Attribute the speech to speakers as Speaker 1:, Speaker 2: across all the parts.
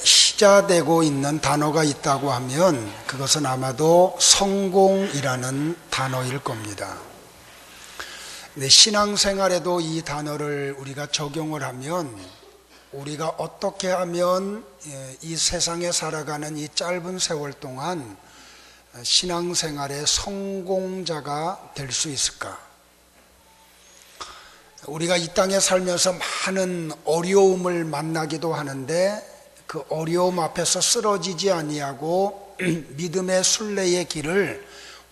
Speaker 1: 시자되고 있는 단어가 있다고 하면 그것은 아마도 성공이라는 단어일 겁니다. 근데 신앙생활에도 이 단어를 우리가 적용을 하면 우리가 어떻게 하면 이 세상에 살아가는 이 짧은 세월 동안 신앙생활의 성공자가 될 수 있을까? 우리가 이 땅에 살면서 많은 어려움을 만나기도 하는데 그 어려움 앞에서 쓰러지지 아니하고 믿음의 순례의 길을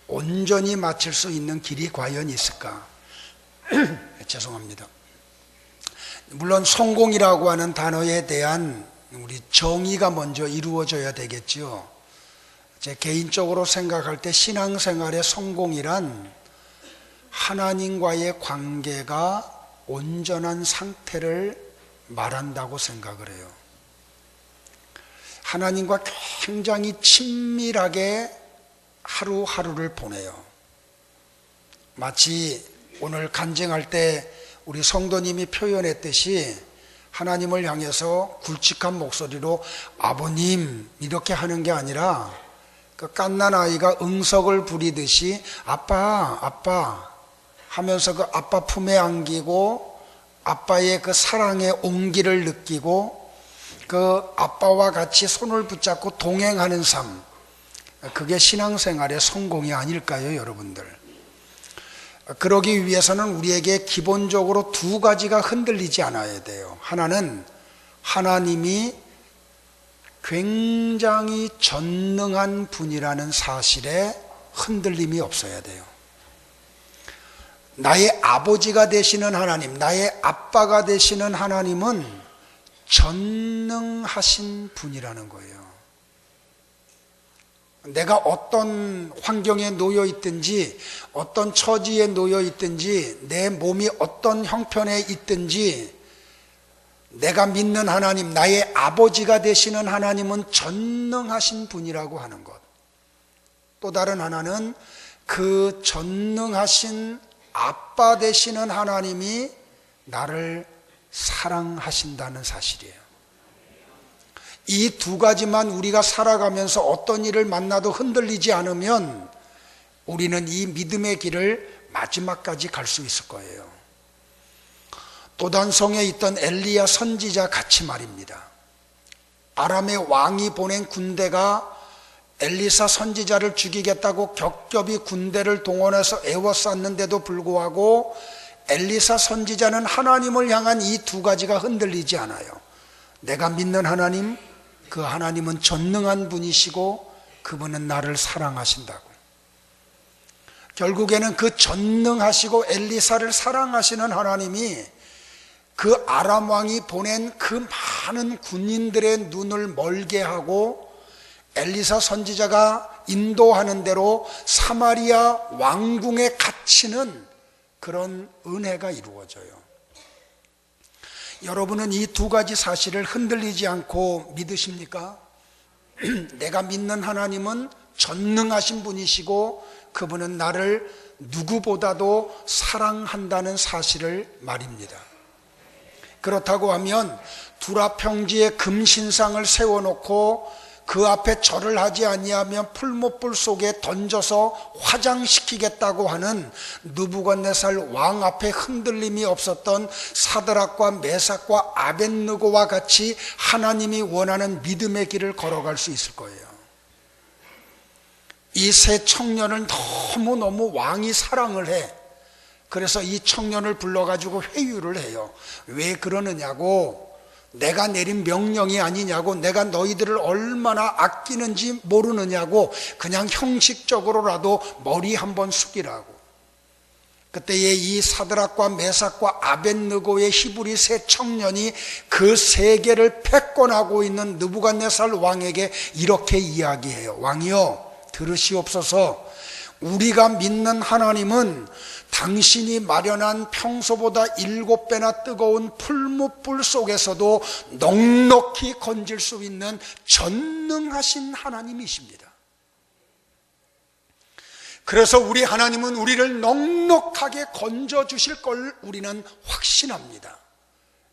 Speaker 1: 온전히 마칠 수 있는 길이 과연 있을까? 죄송합니다. 물론 성공이라고 하는 단어에 대한 우리 정의가 먼저 이루어져야 되겠죠. 제 개인적으로 생각할 때 신앙생활의 성공이란 하나님과의 관계가 온전한 상태를 말한다고 생각을 해요. 하나님과 굉장히 친밀하게 하루하루를 보내요. 마치 오늘 간증할 때 우리 성도님이 표현했듯이 하나님을 향해서 굵직한 목소리로 아버님 이렇게 하는 게 아니라 그 갓난 아이가 응석을 부리듯이 아빠 아빠 하면서 그 아빠 품에 안기고 아빠의 그 사랑의 온기를 느끼고 그 아빠와 같이 손을 붙잡고 동행하는 삶, 그게 신앙생활의 성공이 아닐까요, 여러분들? 그러기 위해서는 우리에게 기본적으로 두 가지가 흔들리지 않아야 돼요. 하나는 하나님이 굉장히 전능한 분이라는 사실에 흔들림이 없어야 돼요. 나의 아버지가 되시는 하나님, 나의 아빠가 되시는 하나님은 전능하신 분이라는 거예요. 내가 어떤 환경에 놓여 있든지 어떤 처지에 놓여 있든지 내 몸이 어떤 형편에 있든지 내가 믿는 하나님, 나의 아버지가 되시는 하나님은 전능하신 분이라고 하는 것. 또 다른 하나는 그 전능하신 아빠 되시는 하나님이 나를 사랑하신다는 사실이에요. 이 두 가지만 우리가 살아가면서 어떤 일을 만나도 흔들리지 않으면 우리는 이 믿음의 길을 마지막까지 갈 수 있을 거예요. 도단성에 있던 엘리야 선지자 같이 말입니다. 아람의 왕이 보낸 군대가 엘리사 선지자를 죽이겠다고 겹겹이 군대를 동원해서 애워쌌는데도 불구하고 엘리사 선지자는 하나님을 향한 이 두 가지가 흔들리지 않아요. 내가 믿는 하나님, 그 하나님은 전능한 분이시고 그분은 나를 사랑하신다고. 결국에는 그 전능하시고 엘리사를 사랑하시는 하나님이 그 아람 왕이 보낸 그 많은 군인들의 눈을 멀게 하고 엘리사 선지자가 인도하는 대로 사마리아 왕궁에 갇히는 그런 은혜가 이루어져요. 여러분은 이 두 가지 사실을 흔들리지 않고 믿으십니까? 내가 믿는 하나님은 전능하신 분이시고 그분은 나를 누구보다도 사랑한다는 사실을 말입니다. 그렇다고 하면 두라 평지에 금신상을 세워놓고 그 앞에 절을 하지 아니하면 풀무불 속에 던져서 화장시키겠다고 하는 느부갓네살 왕 앞에 흔들림이 없었던 사드락과 메삭과 아벳느고와 같이 하나님이 원하는 믿음의 길을 걸어갈 수 있을 거예요. 이 세 청년을 너무너무 왕이 사랑을 해. 그래서 이 청년을 불러가지고 회유를 해요. 왜 그러느냐고, 내가 내린 명령이 아니냐고, 내가 너희들을 얼마나 아끼는지 모르느냐고, 그냥 형식적으로라도 머리 한번 숙이라고. 그때에 이 사드락과 메삭과 아벳느고의 히브리 세 청년이 그 세계를 패권하고 있는 느부갓네살 왕에게 이렇게 이야기해요. 왕이여, 들으시옵소서. 우리가 믿는 하나님은 당신이 마련한 평소보다 7배나 뜨거운 풀무불 속에서도 넉넉히 건질 수 있는 전능하신 하나님이십니다. 그래서 우리 하나님은 우리를 넉넉하게 건져 주실 걸 우리는 확신합니다.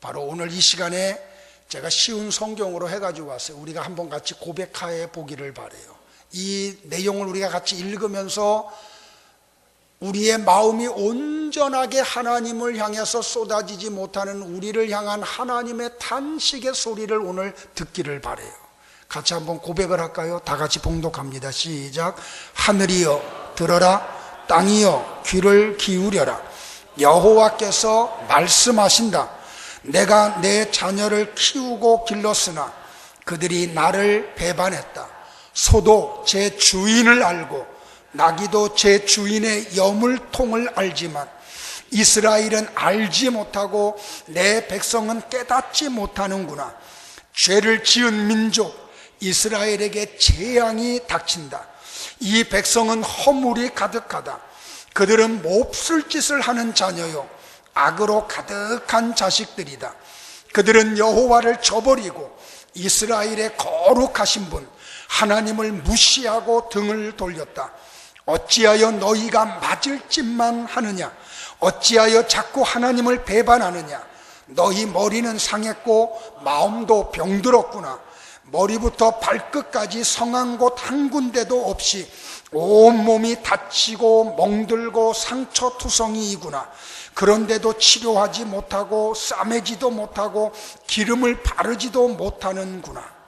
Speaker 1: 바로 오늘 이 시간에 제가 쉬운 성경으로 해가지고 왔어요. 우리가 한번 같이 고백하여 보기를 바라요. 이 내용을 우리가 같이 읽으면서 우리의 마음이 온전하게 하나님을 향해서 쏟아지지 못하는 우리를 향한 하나님의 탄식의 소리를 오늘 듣기를 바라요. 같이 한번 고백을 할까요? 다 같이 봉독합니다. 시작. 하늘이여 들어라, 땅이여 귀를 기울여라. 여호와께서 말씀하신다. 내가 내 자녀를 키우고 길렀으나 그들이 나를 배반했다. 소도 제 주인을 알고 나귀도 제 주인의 여물통을 알지만 이스라엘은 알지 못하고 내 백성은 깨닫지 못하는구나. 죄를 지은 민족 이스라엘에게 재앙이 닥친다. 이 백성은 허물이 가득하다. 그들은 몹쓸 짓을 하는 자녀요 악으로 가득한 자식들이다. 그들은 여호와를 저버리고 이스라엘의 거룩하신 분 하나님을 무시하고 등을 돌렸다. 어찌하여 너희가 맞을 짓만 하느냐? 어찌하여 자꾸 하나님을 배반하느냐? 너희 머리는 상했고 마음도 병들었구나. 머리부터 발끝까지 성한 곳 한 군데도 없이 온몸이 다치고 멍들고 상처투성이이구나. 그런데도 치료하지 못하고 싸매지도 못하고 기름을 바르지도 못하는구나.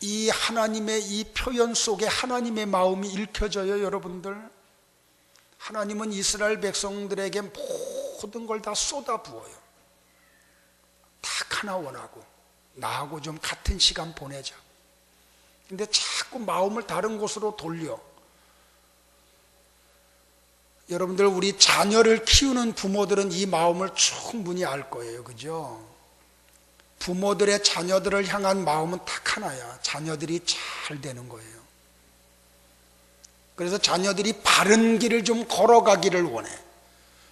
Speaker 1: 이 하나님의 이 표현 속에 하나님의 마음이 읽혀져요, 여러분들. 하나님은 이스라엘 백성들에게 모든 걸 다 쏟아부어요. 딱 하나 원하고 나하고 좀 같은 시간 보내자. 근데 자꾸 마음을 다른 곳으로 돌려. 여러분들, 우리 자녀를 키우는 부모들은 이 마음을 충분히 알 거예요, 그죠? 부모들의 자녀들을 향한 마음은 딱 하나야. 자녀들이 잘 되는 거예요. 그래서 자녀들이 바른 길을 좀 걸어가기를 원해.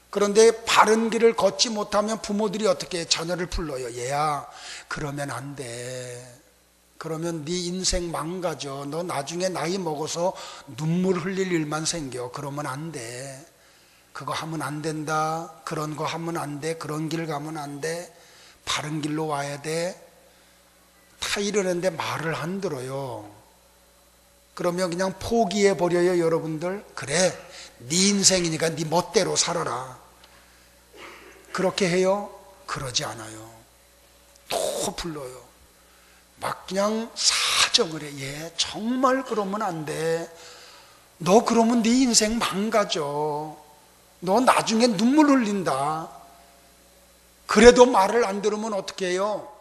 Speaker 1: 그런데 바른 길을 걷지 못하면 부모들이 어떻게 자녀를 불러요? 얘야, 그러면 안 돼. 그러면 네 인생 망가져. 너 나중에 나이 먹어서 눈물 흘릴 일만 생겨. 그러면 안 돼. 그거 하면 안 된다. 그런 거 하면 안 돼. 그런 길 가면 안 돼. 바른 길로 와야 돼. 다 이러는데 말을 안 들어요. 그러면 그냥 포기해 버려요, 여러분들. 그래, 네 인생이니까 네 멋대로 살아라. 그렇게 해요? 그러지 않아요. 또 불러요. 막 그냥 사정을 해. 얘 정말 그러면 안 돼. 너 그러면 네 인생 망가져. 너 나중에 눈물 흘린다. 그래도 말을 안 들으면 어떻게 해요?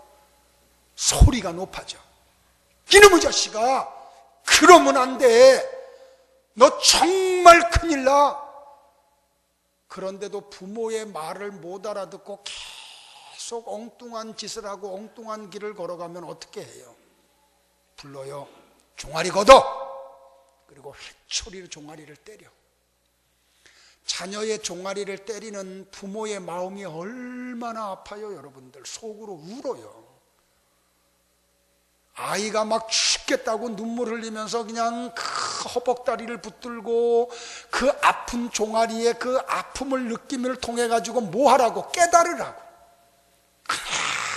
Speaker 1: 소리가 높아져. 이놈의 자식아, 그러면 안 돼. 너 정말 큰일 나. 그런데도 부모의 말을 못 알아듣고 계속 엉뚱한 짓을 하고 엉뚱한 길을 걸어가면 어떻게 해요? 불러요. 종아리 걷어. 그리고 회초리로 종아리를 때려. 자녀의 종아리를 때리는 부모의 마음이 얼마나 아파요, 여러분들. 속으로 울어요. 아이가 막 죽겠다고 눈물 흘리면서 그냥 그 허벅다리를 붙들고 그 아픈 종아리에 그 아픔을 느낌을 통해 가지고 뭐 하라고? 깨달으라고.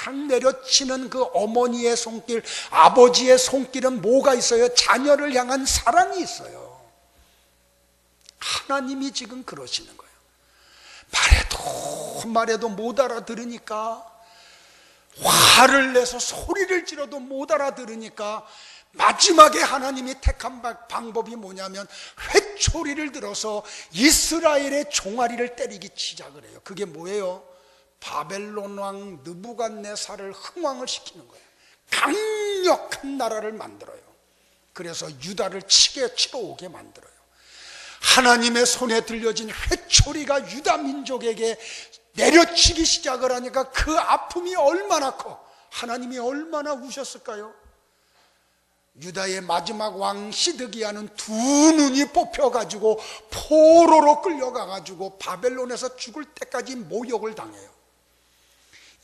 Speaker 1: 그냥 내려치는 그 어머니의 손길, 아버지의 손길은 뭐가 있어요? 자녀를 향한 사랑이 있어요. 하나님이 지금 그러시는 거예요. 말해도 못 알아들으니까, 화를 내서 소리를 지르도 못 알아들으니까 마지막에 하나님이 택한 방법이 뭐냐면 회초리를 들어서 이스라엘의 종아리를 때리기 시작을 해요. 그게 뭐예요? 바벨론 왕 느부갓네살을 흥왕을 시키는 거예요. 강력한 나라를 만들어요. 그래서 유다를 치러 오게 만들어요. 하나님의 손에 들려진 회초리가 유다 민족에게 내려치기 시작을 하니까 그 아픔이 얼마나 커. 하나님이 얼마나 우셨을까요? 유다의 마지막 왕 시드기야는 두 눈이 뽑혀가지고 포로로 끌려가가지고 바벨론에서 죽을 때까지 모욕을 당해요.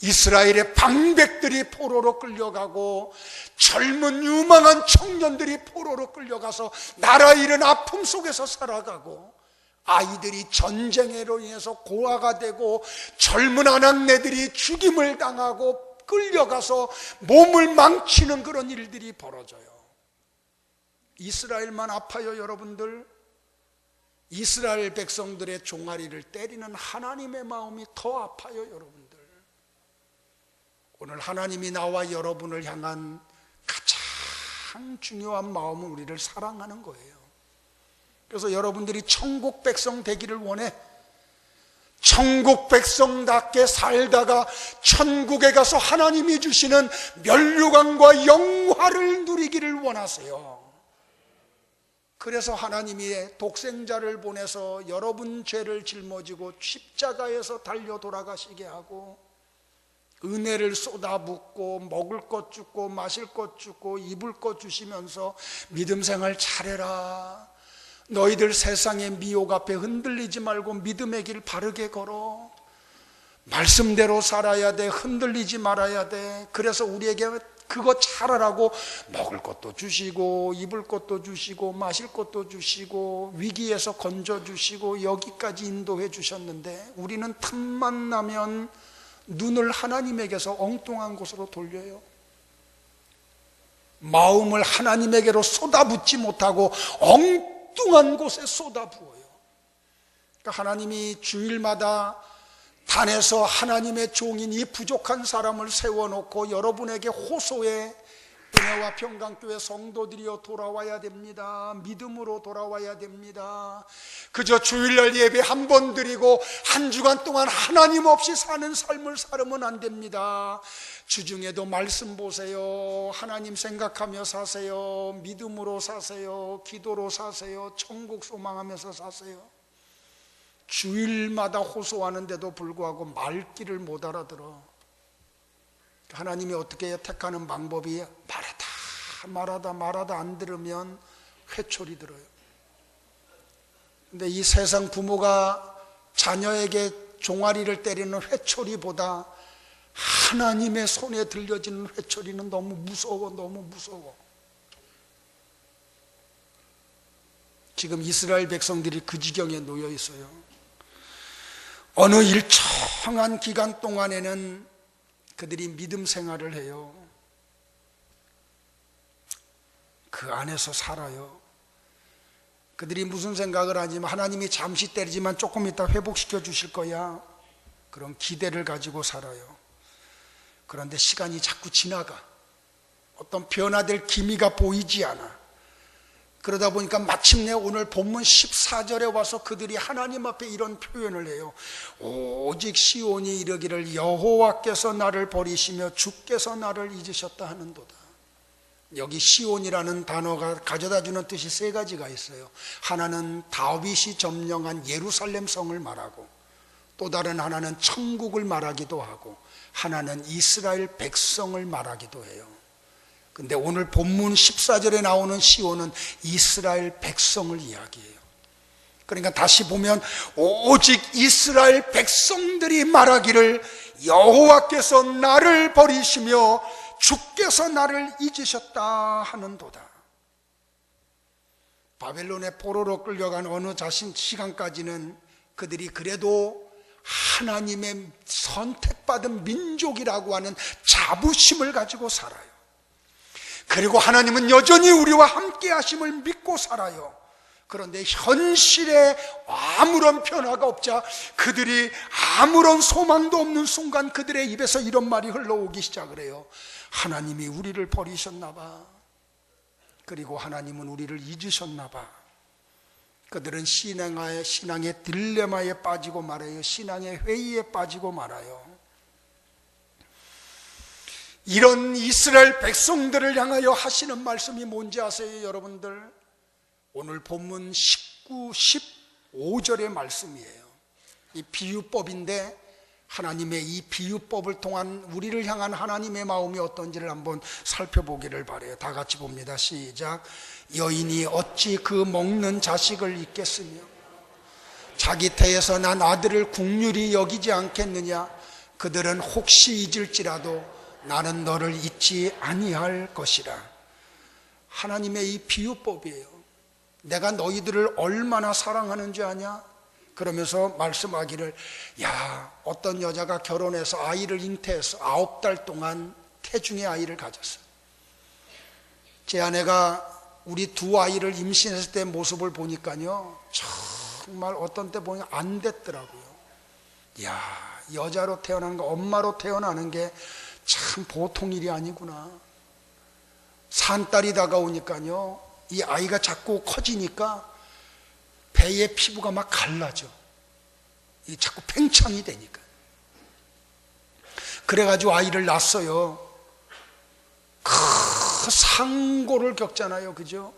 Speaker 1: 이스라엘의 방백들이 포로로 끌려가고 젊은 유망한 청년들이 포로로 끌려가서 나라 잃은 아픔 속에서 살아가고 아이들이 전쟁으로 인해서 고아가 되고 젊은 아낙네들이 죽임을 당하고 끌려가서 몸을 망치는 그런 일들이 벌어져요. 이스라엘만 아파요, 여러분들? 이스라엘 백성들의 종아리를 때리는 하나님의 마음이 더 아파요, 여러분들. 오늘 하나님이 나와 여러분을 향한 가장 중요한 마음은 우리를 사랑하는 거예요. 그래서 여러분들이 천국 백성 되기를 원해. 천국 백성답게 살다가 천국에 가서 하나님이 주시는 면류관과 영화를 누리기를 원하세요. 그래서 하나님이 독생자를 보내서 여러분 죄를 짊어지고 십자가에서 달려 돌아가시게 하고 은혜를 쏟아붓고 먹을 것 주고 마실 것 주고 입을 것 주시면서 믿음 생활 잘해라. 너희들 세상의 미혹 앞에 흔들리지 말고 믿음의 길 바르게 걸어. 말씀대로 살아야 돼. 흔들리지 말아야 돼. 그래서 우리에게 그거 잘하라고 먹을 것도 주시고 입을 것도 주시고 마실 것도 주시고 위기에서 건져주시고 여기까지 인도해 주셨는데 우리는 틈만 나면 눈을 하나님에게서 엉뚱한 곳으로 돌려요. 마음을 하나님에게로 쏟아붓지 못하고 엉뚱한 곳에 쏟아부어요. 그러니까 하나님이 주일마다 단에서 하나님의 종인 이 부족한 사람을 세워놓고 여러분에게 호소해 은혜와 평강교회 성도들이여 돌아와야 됩니다. 믿음으로 돌아와야 됩니다. 그저 주일날 예배 한 번 드리고 한 주간 동안 하나님 없이 사는 삶을 살면 안 됩니다. 주중에도 말씀 보세요. 하나님 생각하며 사세요. 믿음으로 사세요. 기도로 사세요. 천국 소망하면서 사세요. 주일마다 호소하는데도 불구하고 말귀를 못 알아들어. 하나님이 어떻게 택하는 방법이 말하다 안 들으면 회초리 들어요. 근데 이 세상 부모가 자녀에게 종아리를 때리는 회초리보다 하나님의 손에 들려지는 회초리는 너무 무서워. 지금 이스라엘 백성들이 그 지경에 놓여 있어요. 어느 일정한 기간 동안에는 그들이 믿음 생활을 해요. 그 안에서 살아요. 그들이 무슨 생각을 하지만 하나님이 잠시 때리지만 조금 있다 회복시켜 주실 거야. 그런 기대를 가지고 살아요. 그런데 시간이 자꾸 지나가. 어떤 변화될 기미가 보이지 않아. 그러다 보니까 마침내 오늘 본문 14절에 와서 그들이 하나님 앞에 이런 표현을 해요. 오직 시온이 이르기를 여호와께서 나를 버리시며 주께서 나를 잊으셨다 하는도다. 여기 시온이라는 단어가 가져다주는 뜻이 세 가지가 있어요. 하나는 다윗이 점령한 예루살렘 성을 말하고, 또 다른 하나는 천국을 말하기도 하고, 하나는 이스라엘 백성을 말하기도 해요. 근데 오늘 본문 14절에 나오는 시온은 이스라엘 백성을 이야기해요. 그러니까 다시 보면 오직 이스라엘 백성들이 말하기를 여호와께서 나를 버리시며 주께서 나를 잊으셨다 하는도다. 바벨론의 포로로 끌려간 어느 시간까지는 그들이 그래도 하나님의 선택받은 민족이라고 하는 자부심을 가지고 살아요. 그리고 하나님은 여전히 우리와 함께 하심을 믿고 살아요. 그런데 현실에 아무런 변화가 없자 그들이 아무런 소망도 없는 순간 그들의 입에서 이런 말이 흘러오기 시작을 해요. 하나님이 우리를 버리셨나 봐. 그리고 하나님은 우리를 잊으셨나 봐. 그들은 신앙의 딜레마에 빠지고 말아요. 신앙의 회의에 빠지고 말아요. 이런 이스라엘 백성들을 향하여 하시는 말씀이 뭔지 아세요, 여러분들? 오늘 본문 19, 15절의 말씀이에요. 이 비유법인데 하나님의 이 비유법을 통한 우리를 향한 하나님의 마음이 어떤지를 한번 살펴보기를 바라요. 다 같이 봅니다. 시작. 여인이 어찌 그 먹는 자식을 잊겠으며 자기 태에서 난 아들을 국률이 여기지 않겠느냐. 그들은 혹시 잊을지라도 나는 너를 잊지 아니할 것이라. 하나님의 이 비유법이에요. 내가 너희들을 얼마나 사랑하는지 아냐? 그러면서 말씀하기를, 야, 어떤 여자가 결혼해서 아이를 잉태해서 9달 동안 태중의 아이를 가졌어요. 제 아내가 우리 두 아이를 임신했을 때 모습을 보니까요, 정말 어떤 때 보니 안 됐더라고요. 야, 여자로 태어나는 거, 엄마로 태어나는 게 참 보통 일이 아니구나. 산딸이 다가오니까요, 이 아이가 자꾸 커지니까 배의 피부가 막 갈라져. 이 자꾸 팽창이 되니까. 그래가지고 아이를 낳았어요. 그 상고를 겪잖아요, 그죠?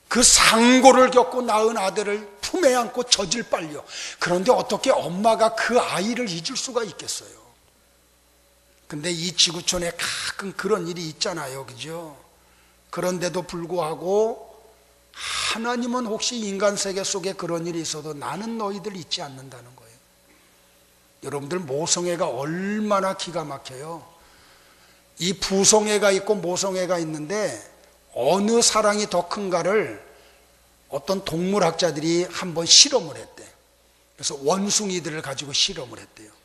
Speaker 1: 그 상고를 겪고 낳은 아들을 품에 안고 젖을 빨려. 그런데 어떻게 엄마가 그 아이를 잊을 수가 있겠어요? 근데 이 지구촌에 가끔 그런 일이 있잖아요, 그죠? 그런데도 불구하고 하나님은 혹시 인간 세계 속에 그런 일이 있어도 나는 너희들 잊지 않는다는 거예요. 여러분들, 모성애가 얼마나 기가 막혀요. 이 부성애가 있고 모성애가 있는데 어느 사랑이 더 큰가를 어떤 동물학자들이 한번 실험을 했대요. 그래서 원숭이들을 가지고 실험을 했대요.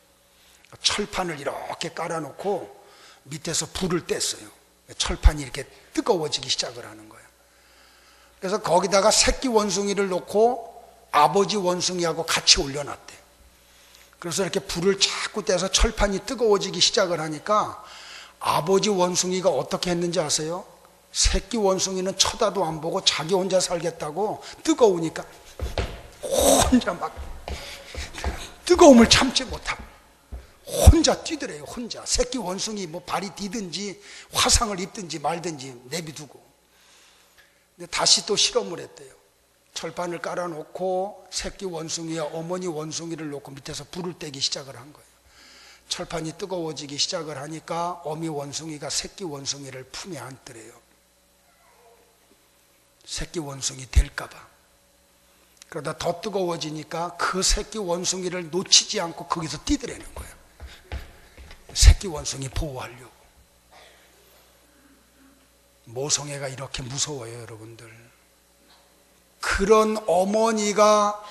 Speaker 1: 철판을 이렇게 깔아놓고 밑에서 불을 뗐어요. 철판이 이렇게 뜨거워지기 시작을 하는 거예요. 그래서 거기다가 새끼 원숭이를 놓고 아버지 원숭이하고 같이 올려놨대요. 그래서 이렇게 불을 자꾸 떼서 철판이 뜨거워지기 시작을 하니까 아버지 원숭이가 어떻게 했는지 아세요? 새끼 원숭이는 쳐다도 안 보고 자기 혼자 살겠다고 뜨거우니까 혼자 막 뜨거움을 참지 못하고 혼자 뛰더래요. 혼자. 새끼 원숭이 뭐 발이 디든지 화상을 입든지 말든지 내비두고. 근데 다시 또 실험을 했대요. 철판을 깔아놓고 새끼 원숭이와 어머니 원숭이를 놓고 밑에서 불을 떼기 시작을 한 거예요. 철판이 뜨거워지기 시작을 하니까 어미 원숭이가 새끼 원숭이를 품에 안더래요. 새끼 원숭이 될까봐. 그러다 더 뜨거워지니까 그 새끼 원숭이를 놓치지 않고 거기서 뛰더라는 거예요. 새끼 원숭이 보호하려고. 모성애가 이렇게 무서워요, 여러분들. 그런 어머니가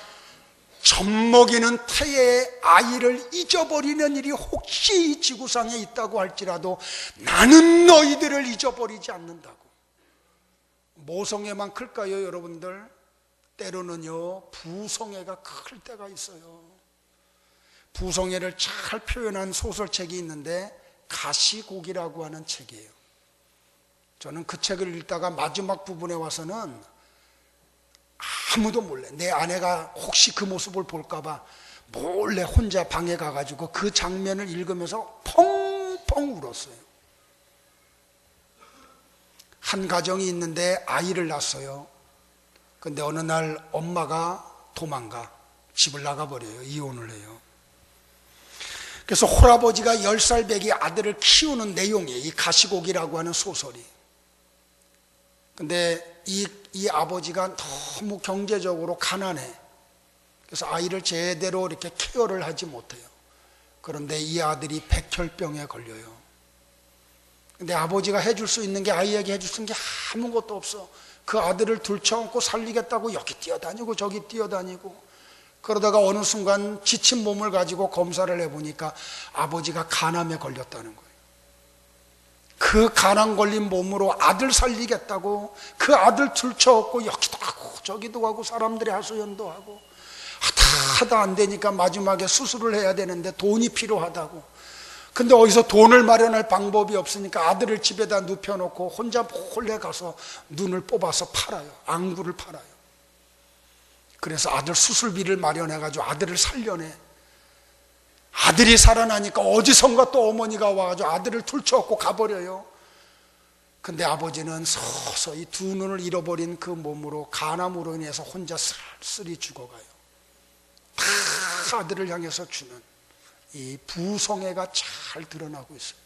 Speaker 1: 젖먹이는 태의 아이를 잊어버리는 일이 혹시 이 지구상에 있다고 할지라도 나는 너희들을 잊어버리지 않는다고. 모성애만 클까요, 여러분들? 때로는요, 부성애가 클 때가 있어요. 부성애를 잘 표현한 소설책이 있는데 가시고기라고 하는 책이에요. 저는 그 책을 읽다가 마지막 부분에 와서는 아무도 몰래, 내 아내가 혹시 그 모습을 볼까봐 몰래 혼자 방에 가가지고 그 장면을 읽으면서 펑펑 울었어요. 한 가정이 있는데 아이를 낳았어요. 근데 어느 날 엄마가 도망가, 집을 나가버려요. 이혼을 해요. 그래서 홀아버지가 10살 배기 아들을 키우는 내용이에요. 이 가시고기라고 하는 소설이. 근데 이 아버지가 너무 경제적으로 가난해. 그래서 아이를 제대로 이렇게 케어를 하지 못해요. 그런데 이 아들이 백혈병에 걸려요. 근데 아버지가 해줄 수 있는 게, 아이에게 해줄 수 있는 게 아무것도 없어. 그 아들을 들쳐안고 살리겠다고 여기 뛰어다니고 저기 뛰어다니고, 그러다가 어느 순간 지친 몸을 가지고 검사를 해보니까 아버지가 간암에 걸렸다는 거예요. 그 간암 걸린 몸으로 아들 살리겠다고 그 아들 들쳐안고 여기도 하고 저기도 하고 사람들의 하소연도 하고 하다 안 되니까 마지막에 수술을 해야 되는데 돈이 필요하다고. 근데 어디서 돈을 마련할 방법이 없으니까 아들을 집에다 눕혀놓고 혼자 몰래 가서 눈을 뽑아서 팔아요. 안구를 팔아요. 그래서 아들 수술비를 마련해가지고 아들을 살려내. 아들이 살아나니까 어디선가 또 어머니가 와가지고 아들을 들쳐업고 가버려요. 근데 아버지는 서서히 두 눈을 잃어버린 그 몸으로 간암으로 인해서 혼자 쓸쓸히 죽어가요. 다 아들을 향해서 주는 이 부성애가 잘 드러나고 있어요.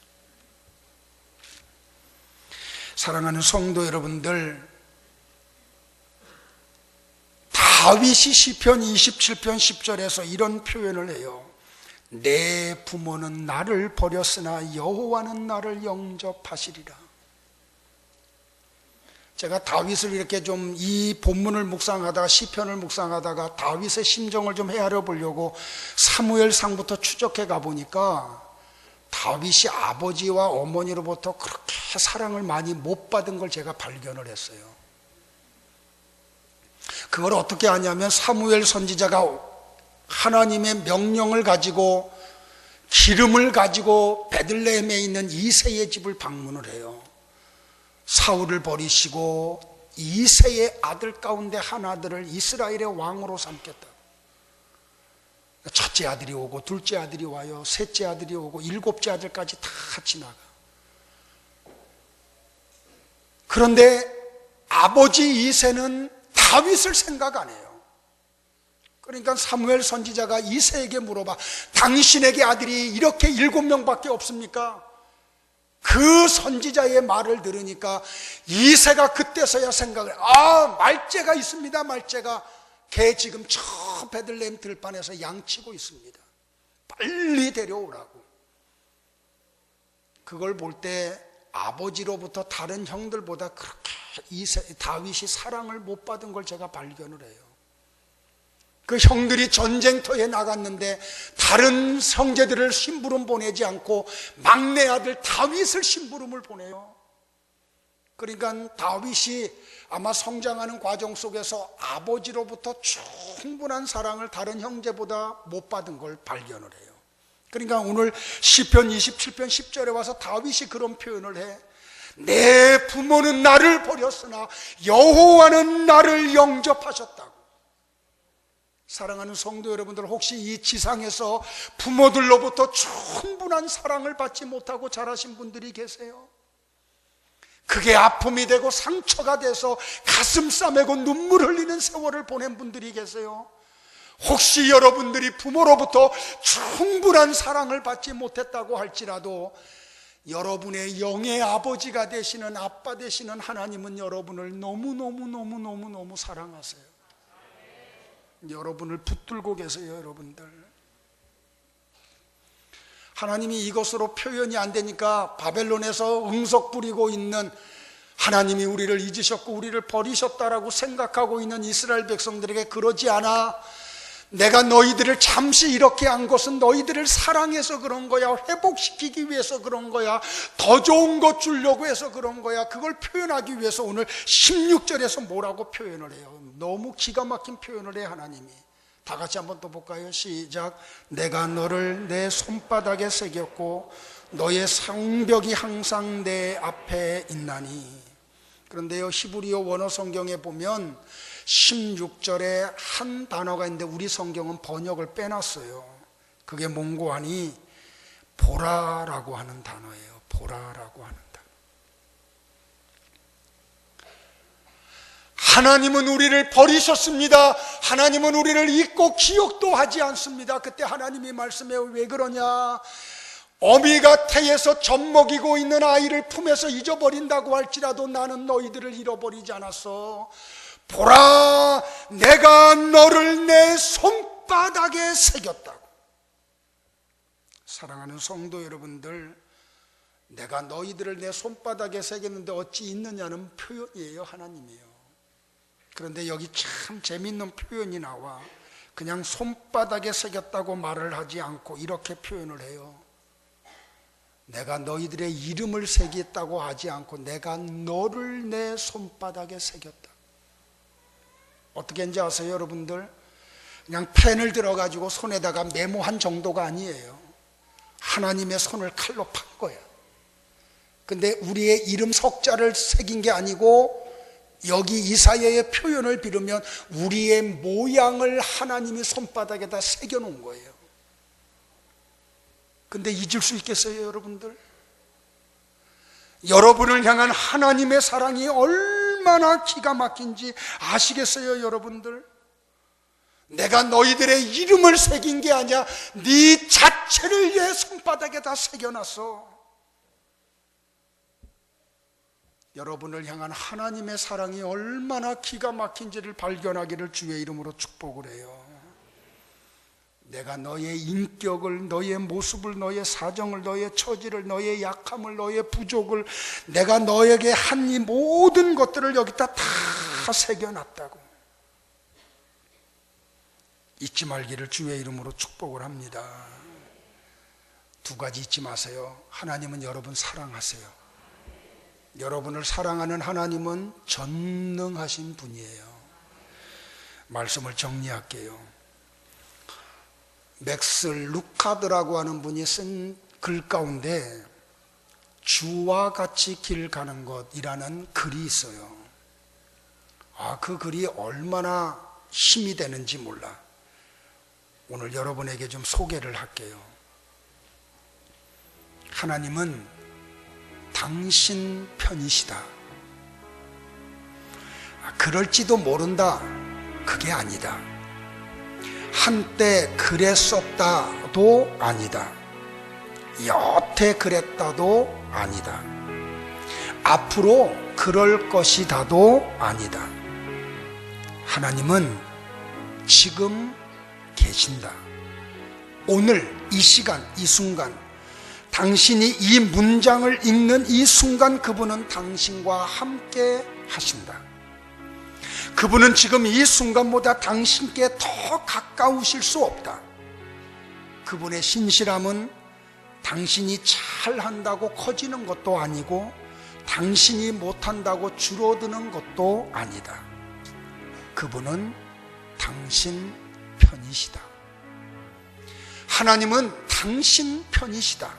Speaker 1: 사랑하는 성도 여러분들, 다윗이 시편 27편 10절에서 이런 표현을 해요. 내 부모는 나를 버렸으나 여호와는 나를 영접하시리라. 제가 다윗을 이렇게 좀 이 본문을 묵상하다가 시편을 묵상하다가 다윗의 심정을 좀 헤아려 보려고 사무엘상부터 추적해 가보니까 다윗이 아버지와 어머니로부터 그렇게 사랑을 많이 못 받은 걸 제가 발견을 했어요. 그걸 어떻게 하냐면 사무엘 선지자가 하나님의 명령을 가지고 기름을 가지고 베들레헴에 있는 이새의 집을 방문을 해요. 사울을 버리시고 이새의 아들 가운데 하나들을 이스라엘의 왕으로 삼겠다. 첫째 아들이 오고 둘째 아들이 와요. 셋째 아들이 오고 일곱째 아들까지 다 지나가. 그런데 아버지 이새는 다윗을 생각 안 해요. 그러니까 사무엘 선지자가 이새에게 물어봐. 당신에게 아들이 이렇게 7명밖에 없습니까? 그 선지자의 말을 들으니까 이새가 그때서야 생각을, 말째가 있습니다. 말째가 걔 지금 저 베들레헴 들판에서 양치고 있습니다. 빨리 데려오라고. 그걸 볼 때 아버지로부터 다른 형들보다 그렇게 다윗이 사랑을 못 받은 걸 제가 발견을 해요. 그 형들이 전쟁터에 나갔는데 다른 형제들을 심부름 보내지 않고 막내 아들 다윗을 심부름을 보내요. 그러니까 다윗이 아마 성장하는 과정 속에서 아버지로부터 충분한 사랑을 다른 형제보다 못 받은 걸 발견을 해요. 그러니까 오늘 시편 27편 10절에 와서 다윗이 그런 표현을 해. 내 부모는 나를 버렸으나 여호와는 나를 영접하셨다고. 사랑하는 성도 여러분들, 혹시 이 지상에서 부모들로부터 충분한 사랑을 받지 못하고 자라신 분들이 계세요? 그게 아픔이 되고 상처가 돼서 가슴 싸매고 눈물 흘리는 세월을 보낸 분들이 계세요? 혹시 여러분들이 부모로부터 충분한 사랑을 받지 못했다고 할지라도 여러분의 영의 아버지가 되시는, 아빠 되시는 하나님은 여러분을 너무너무 사랑하세요. 여러분을 붙들고 계세요. 여러분들, 하나님이 이것으로 표현이 안 되니까 바벨론에서 응석 부리고 있는, 하나님이 우리를 잊으셨고 우리를 버리셨다라고 생각하고 있는 이스라엘 백성들에게 그러지 않아. 내가 너희들을 잠시 이렇게 한 것은 너희들을 사랑해서 그런 거야. 회복시키기 위해서 그런 거야. 더 좋은 것 주려고 해서 그런 거야. 그걸 표현하기 위해서 오늘 16절에서 뭐라고 표현을 해요? 너무 기가 막힌 표현을 해 하나님이. 다 같이 한번 또 볼까요? 시작. 내가 너를 내 손바닥에 새겼고 너의 성벽이 항상 내 앞에 있나니. 그런데요, 히브리어 원어 성경에 보면 16절에 한 단어가 있는데 우리 성경은 번역을 빼놨어요. 그게 뭔고 하니 보라라고 하는 단어예요. 보라라고 하는 단어. 하나님은 우리를 버리셨습니다. 하나님은 우리를 잊고 기억도 하지 않습니다. 그때 하나님이 말씀해요. 왜 그러냐? 어미가 태에서 젖먹이고 있는 아이를 품에서 잊어버린다고 할지라도 나는 너희들을 잃어버리지 않았어. 보라, 내가 너를 내 손바닥에 새겼다고. 사랑하는 성도 여러분들, 내가 너희들을 내 손바닥에 새겼는데 어찌 있느냐는 표현이에요. 하나님이에요. 그런데 여기 참 재밌는 표현이 나와. 그냥 손바닥에 새겼다고 말을 하지 않고 이렇게 표현을 해요. 내가 너희들의 이름을 새겼다고 하지 않고 내가 너를 내 손바닥에 새겼다. 어떻게 했는지 아세요, 여러분들? 그냥 펜을 들어가지고 손에다가 메모한 정도가 아니에요. 하나님의 손을 칼로 판 거야. 근데 우리의 이름 석자를 새긴 게 아니고 여기 이사야의 표현을 빌으면 우리의 모양을 하나님이 손바닥에다 새겨 놓은 거예요. 근데 잊을 수 있겠어요, 여러분들? 여러분을 향한 하나님의 사랑이 얼마나 기가 막힌지 아시겠어요, 여러분들? 내가 너희들의 이름을 새긴 게 아니야. 네 자체를 내 손바닥에다 새겨놨어. 여러분을 향한 하나님의 사랑이 얼마나 기가 막힌지를 발견하기를 주의 이름으로 축복을 해요. 내가 너의 인격을, 너의 모습을, 너의 사정을, 너의 처지를, 너의 약함을, 너의 부족을, 내가 너에게 한 이 모든 것들을 여기다 다 새겨놨다고. 잊지 말기를 주의 이름으로 축복을 합니다. 두 가지 잊지 마세요. 하나님은 여러분 사랑하세요. 여러분을 사랑하는 하나님은 전능하신 분이에요. 말씀을 정리할게요. 맥스 루카드라고 하는 분이 쓴 글 가운데 주와 같이 길 가는 것이라는 글이 있어요. 그 글이 얼마나 힘이 되는지 몰라. 오늘 여러분에게 좀 소개를 할게요. 하나님은 당신 편이시다. 그럴지도 모른다. 그게 아니다. 한때 그랬었다도 아니다. 여태 그랬다도 아니다. 앞으로 그럴 것이다도 아니다. 하나님은 지금 계신다. 오늘 이 시간, 이 순간, 당신이 이 문장을 읽는 이 순간 그분은 당신과 함께 하신다. 그분은 지금 이 순간보다 당신께 더 가까우실 수 없다. 그분의 신실함은 당신이 잘한다고 커지는 것도 아니고 당신이 못한다고 줄어드는 것도 아니다. 그분은 당신 편이시다. 하나님은 당신 편이시다.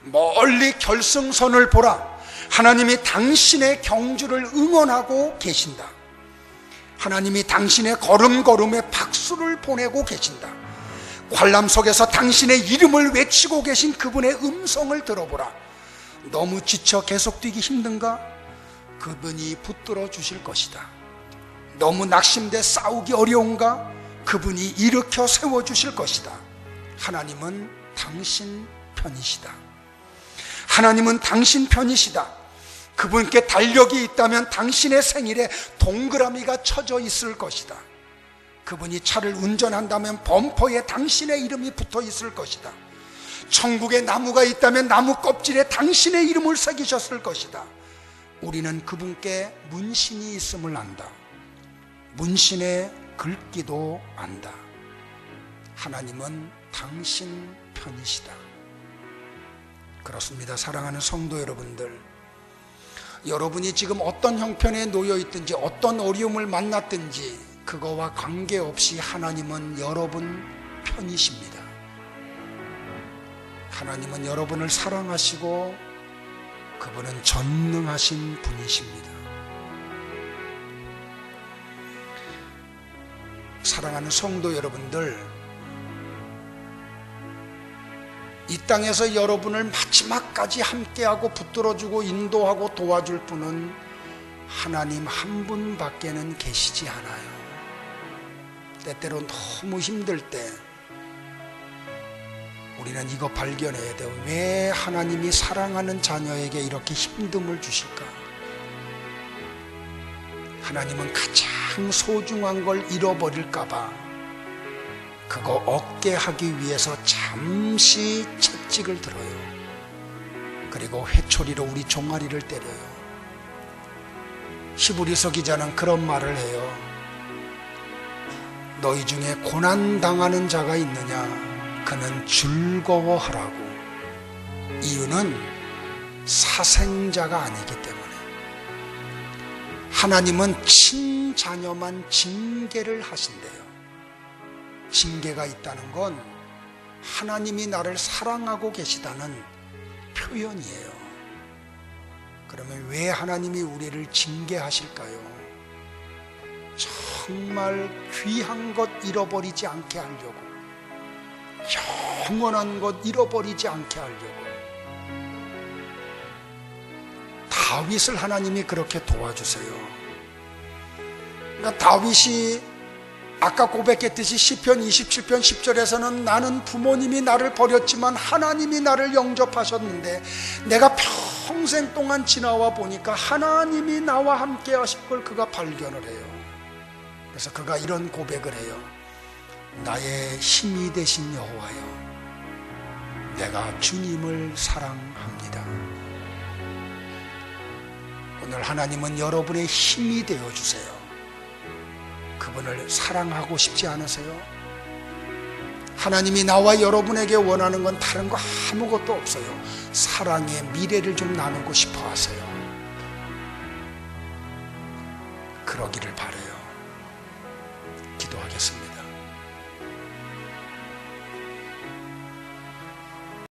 Speaker 1: 멀리 결승선을 보라. 하나님이 당신의 경주를 응원하고 계신다. 하나님이 당신의 걸음걸음에 박수를 보내고 계신다. 관람 속에서 당신의 이름을 외치고 계신 그분의 음성을 들어보라. 너무 지쳐 계속 뛰기 힘든가? 그분이 붙들어 주실 것이다. 너무 낙심돼 싸우기 어려운가? 그분이 일으켜 세워주실 것이다. 하나님은 당신 편이시다. 하나님은 당신 편이시다. 그분께 달력이 있다면 당신의 생일에 동그라미가 쳐져 있을 것이다. 그분이 차를 운전한다면 범퍼에 당신의 이름이 붙어 있을 것이다. 천국에 나무가 있다면 나무 껍질에 당신의 이름을 새기셨을 것이다. 우리는 그분께 문신이 있음을 안다. 문신에 글귀도 안다. 하나님은 당신 편이시다. 그렇습니다. 사랑하는 성도 여러분들, 여러분이 지금 어떤 형편에 놓여 있든지 어떤 어려움을 만났든지 그거와 관계없이 하나님은 여러분 편이십니다. 하나님은 여러분을 사랑하시고 그분은 전능하신 분이십니다. 사랑하는 성도 여러분들, 이 땅에서 여러분을 마지막까지 함께하고 붙들어주고 인도하고 도와줄 분은 하나님 한 분밖에는 계시지 않아요. 때때로 너무 힘들 때 우리는 이거 발견해야 돼요. 왜 하나님이 사랑하는 자녀에게 이렇게 힘듦을 주실까? 하나님은 가장 소중한 걸 잃어버릴까봐 그거 얻게 하기 위해서 잠시 채찍을 들어요. 그리고 회초리로 우리 종아리를 때려요. 히브리서 기자는 그런 말을 해요. 너희 중에 고난당하는 자가 있느냐? 그는 즐거워하라고. 이유는 사생자가 아니기 때문에. 하나님은 친자녀만 징계를 하신대요. 징계가 있다는 건 하나님이 나를 사랑하고 계시다는 표현이에요. 그러면 왜 하나님이 우리를 징계하실까요? 정말 귀한 것 잃어버리지 않게 하려고, 영원한 것 잃어버리지 않게 하려고. 다윗을 하나님이 그렇게 도와주세요. 그러니까 다윗이 아까 고백했듯이 시편 27편 10절에서는 나는 부모님이 나를 버렸지만 하나님이 나를 영접하셨는데 내가 평생 동안 지나와 보니까 하나님이 나와 함께 하실 걸 그가 발견을 해요. 그래서 그가 이런 고백을 해요. 나의 힘이 되신 여호와여, 내가 주님을 사랑합니다. 오늘 하나님은 여러분의 힘이 되어주세요. 그분을 사랑하고 싶지 않으세요? 하나님이 나와 여러분에게 원하는 건 다른 거 아무것도 없어요. 사랑의 미래를 좀 나누고 싶어 하세요. 그러기를 바라요. 기도하겠습니다.